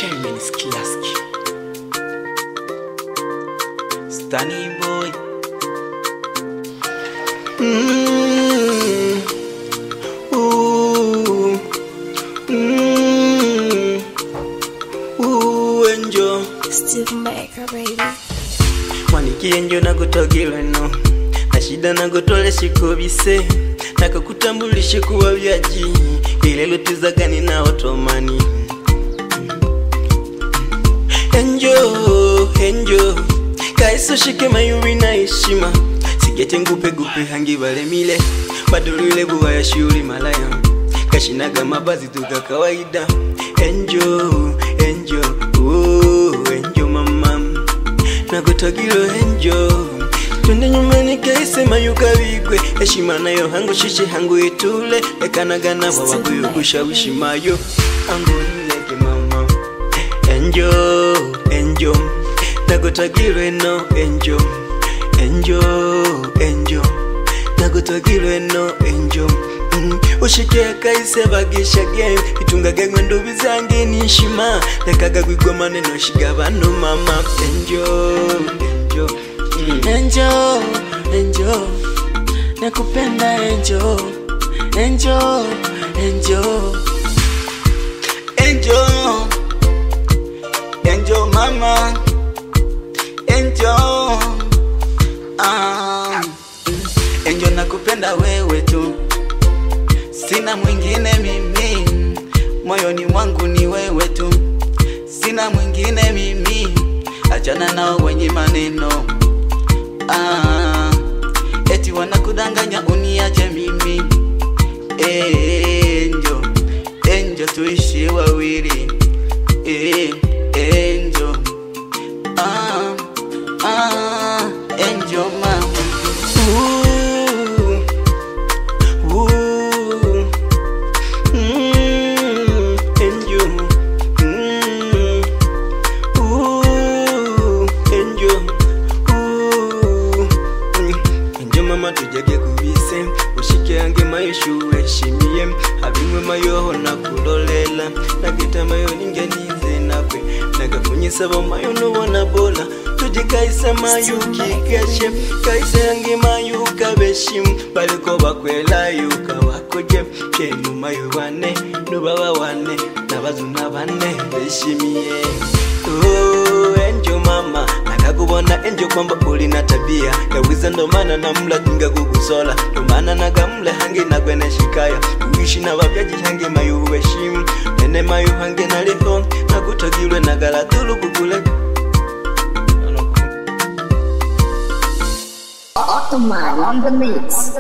Chairman's Classic Stanny Boy. Enjo Steve Maker, baby. Mwaniki enjo na kutogilwe no na shida na kutole shikubise na kukutambulishe kuwa vyaji ile lutiza gani na otomani. Enjo kaiso shike mayuwi na ishima sigete ngupe gupe hangi vale mile badulule buwa ya shuri malaya kashinaga mabazi tuka kawaida. Enjo mama na kutogilo enjo twende nyumbani kaise mayuka wigwe heshima nayo hangu shishi hangu itule ekanaga na wawabuyo kushawishi mayo hangu nileke mama. Enjo na kutogilo no enjo na kutogilo no enjo ushike kaise bagisha game itunga gengwe ndubi zange nishima lekaga kwigoma neno shigabano mama. Enjo nakupenda enjo mama. Enjo nakupenda wewe tu, sina mwingine mimi, moyoni mwangu ni wewe tu, sina mwingine mimi, achana nao wenye maneno eti wanakudanganya uniache mimi. Enjo tuishi wawili. Enjo mama. Enjo mama tujage kubise ushike yange mayishu eshimiye habimwe mayo na kulolela nakita mayo ningenize nakwe nagafunyisa bo mayo nubona bola tujikaisa mayu kigashe kaisa yange mayu kabeshim baliko bakwela yuka bakoje kenu mayo wane nubaba wane nabazuna bane beshimiye. Enjo mama nakakubona enjo kwamba uli na tabia ya wiza ndo maana namla kinga kukusola ndo maana nagamle hange nagwene shikaya uishi na wabyaji hange mayu weshimu nene mayu hange naliho nakutagilwe nagala tulu kukule. Ottoman on the mix.